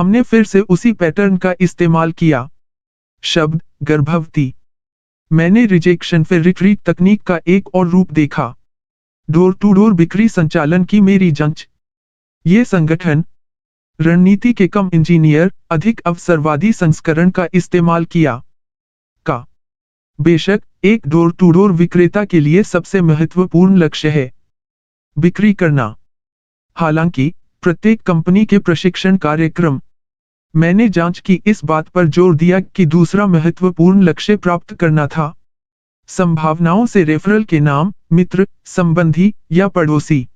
हमने फिर से उसी पैटर्न का इस्तेमाल किया। शब्द गर्भवती। मैंने रिजेक्शन फिर रिट्रीट तकनीक का एक और रूप देखा। डोर टू डोर बिक्री संचालन की मेरी जांच। ये संगठन रणनीति के कम इंजीनियर अधिक अवसरवादी संस्करण का इस्तेमाल किया। का बेशक एक डोर टू डोर विक्रेता के लिए सबसे महत्वपूर्ण लक्ष्य है बिक्री करना। हालांकि प्रत्येक कंपनी के प्रशिक्षण कार्यक्रम मैंने जांच की इस बात पर जोर दिया कि दूसरा महत्वपूर्ण लक्ष्य प्राप्त करना था। संभावनाओं से रेफरल के नाम, मित्र, संबंधी या पड़ोसी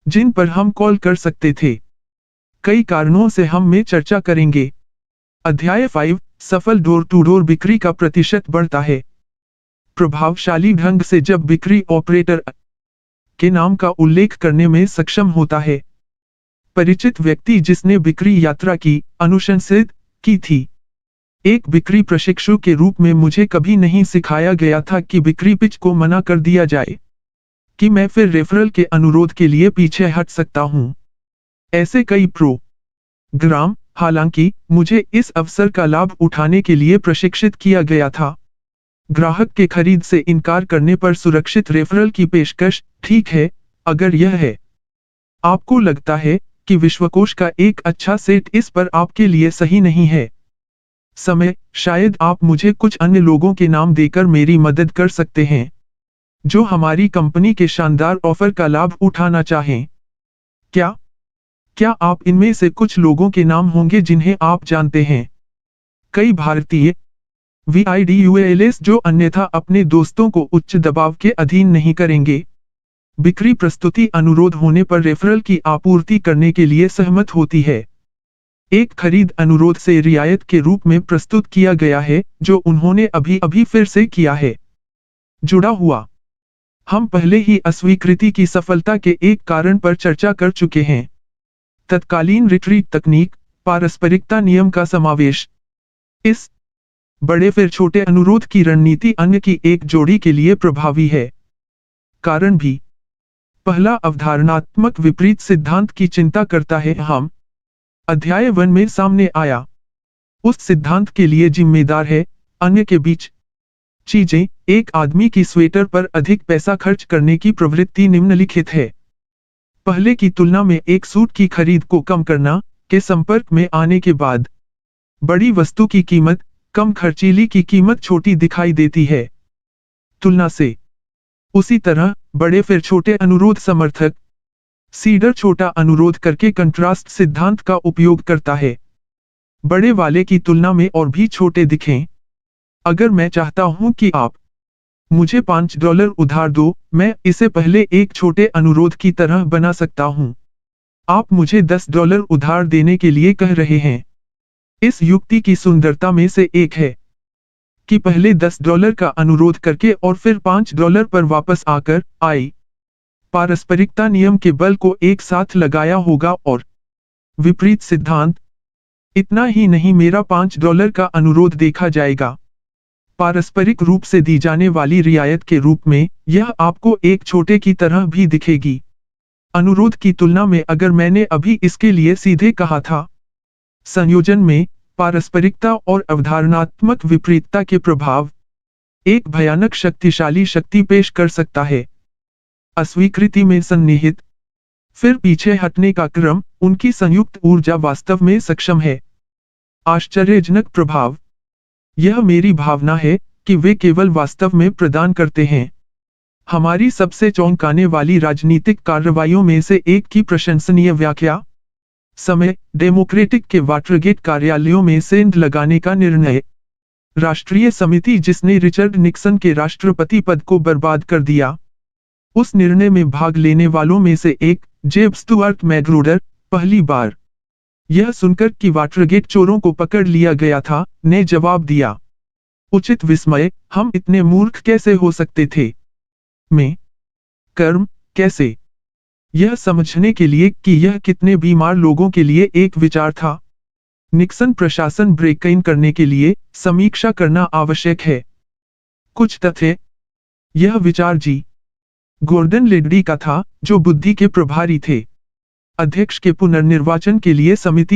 जिन पर हम कॉल कर सकते थे। कई कारणों से हम में चर्चा करेंगे। अध्याय 5 सफल डोर टू डोर बिक्री का प्रतिशत बढ़ता है। प्रभावशाली ढंग से जब बिक्री ऑपरेटर के नाम का उल्लेख करने में सक्षम होता है। परिचित व्यक्ति जिसने बिक्री यात्रा की अनुशंसित की थी। एक बिक्री प्रशिक्षु के रूप में मुझे कभी नहीं सिखाया गया था कि बिक्री पिच को मना कर दिया जाए, कि मैं फिर रेफरल के अनुरोध के लिए पीछे हट सकता हूं। ऐसे कई प्रोग्राम, हालांकि मुझे इस अवसर का लाभ उठाने के लिए प्रशिक्षित किया गया था। ग्राहक के खरीद से इनकार करने पर सुरक्षित रेफरल की पेशकश, ठीक है, अगर यह है। आपको लगता है कि विश्वकोश का एक अच्छा सेट इस पर आपके लिए सही नहीं है। समय, शायद आप मुझे कुछ अन्य लोगों के नाम देकर मेरी मदद कर सकते हैं, जो हमारी कंपनी के शानदार ऑफर का लाभ उठाना चाहें। क्या आप इनमें से कुछ लोगों के नाम होंगे जिन्हें आप जानते हैं? कई भारतीय VIDUALS जो अन्यथा अपने दोस्तों को उच्च दबाव के अधीन नहीं करेंगे। बिक्री प्रस्तुति अनुरोध होने पर रेफरल की आपूर्ति करने के लिए सहमत होती है। एक खरीद अनुरोध से रियायत के रूप में प्रस्तुत किया गया है जो उन्होंने अभी फिर से किया है। जुड़ा हुआ। हम पहले ही अस्वीकृति की सफलता के एक कारण पर चर्चा कर चुके हैं। तत्कालीन रिट्रीट तकनीक, पारस्परिकता नियम का समावेश। इस बड़े फिर छोटे अनुरोध की रणनीति अन्य की एक जोड़ी के लिए प्रभावी है। कारण भी। पहला अवधारणात्मक विपरीत सिद्धांत की चिंता करता है। हम अध्याय 1 में सामने आया। उस सिद्धांत के लिए जिम्मेदार है अन्य के बीच चीजें। एक आदमी की स्वेटर पर अधिक पैसा खर्च करने की प्रवृत्ति निम्नलिखित है। पहले की तुलना में एक सूट की खरीद को कम करना के संपर्क में आने के बाद बड़ी वस्तु की कीमत कम खर्चीली की कीमत छोटी दिखाई देती है तुलना से। उसी तरह बड़े फिर छोटे अनुरोध समर्थक सीडर छोटा अनुरोध करके कंट्रास्ट सिद्धांत का उपयोग करता है। बड़े वाले की तुलना में और भी छोटे दिखें। अगर मैं चाहता हूं कि आप मुझे $5 उधार दो, मैं इसे पहले एक छोटे अनुरोध की तरह बना सकता हूं। आप मुझे $10 उधार देने के लिए कह रहे हैं। इस युक्ति की सुंदरता में से एक है कि पहले $10 का अनुरोध करके और फिर $5 पर वापस आकर पारस्परिकता नियम के बल को एक साथ लगाया होगा और विपरीत सिद्धांत। इतना ही नहीं, मेरा $5 का अनुरोध देखा जाएगा पारस्परिक रूप से दी जाने वाली रियायत के रूप में। यह आपको एक छोटे की तरह भी दिखेगी अनुरोध की तुलना में। अगर मैंने अभी इसके लिए सीधे कहा था, संयोजन में पारस्परिकता और अवधारणात्मक विपरीतता के प्रभाव एक भयानक शक्तिशाली शक्ति पेश कर सकता है। अस्वीकृति में सन्निहित फिर पीछे हटने का क्रम, उनकी संयुक्त ऊर्जा वास्तव में सक्षम है। आश्चर्यजनक प्रभाव। यह मेरी भावना है कि वे केवल वास्तव में प्रदान करते हैं। हमारी सबसे चौंकाने वाली राजनीतिक कार्रवाइयों में से एक की प्रशंसनीय व्याख्या। समय, डेमोक्रेटिक के वाटरगेट कार्यालयों में सेंध लगाने का निर्णय। राष्ट्रीय समिति जिसने रिचर्ड निक्सन के राष्ट्रपति पद को बर्बाद कर दिया। उस निर्णय में भाग लेने वालों में से एक, जेब स्टुअर्ट मैग्रूडर, पहली बार यह सुनकर कि वाटरगेट चोरों को पकड़ लिया गया था, ने जवाब दिया, उचित विस्मय, हम इतने मूर्ख कैसे हो सकते थे? में कर्म कैसे? यह समझने के लिए कि यह कितने बीमार लोगों के लिए एक विचार था। निक्सन प्रशासन ब्रेक इन करने के लिए समीक्षा करना आवश्यक है। कुछ तथ्य। यह विचार जी. गोर्डन लेडी का था, जो बुद्धि के प्रभारी थे। अध्यक्ष के पुनर्निर्वाचन के लिए समिति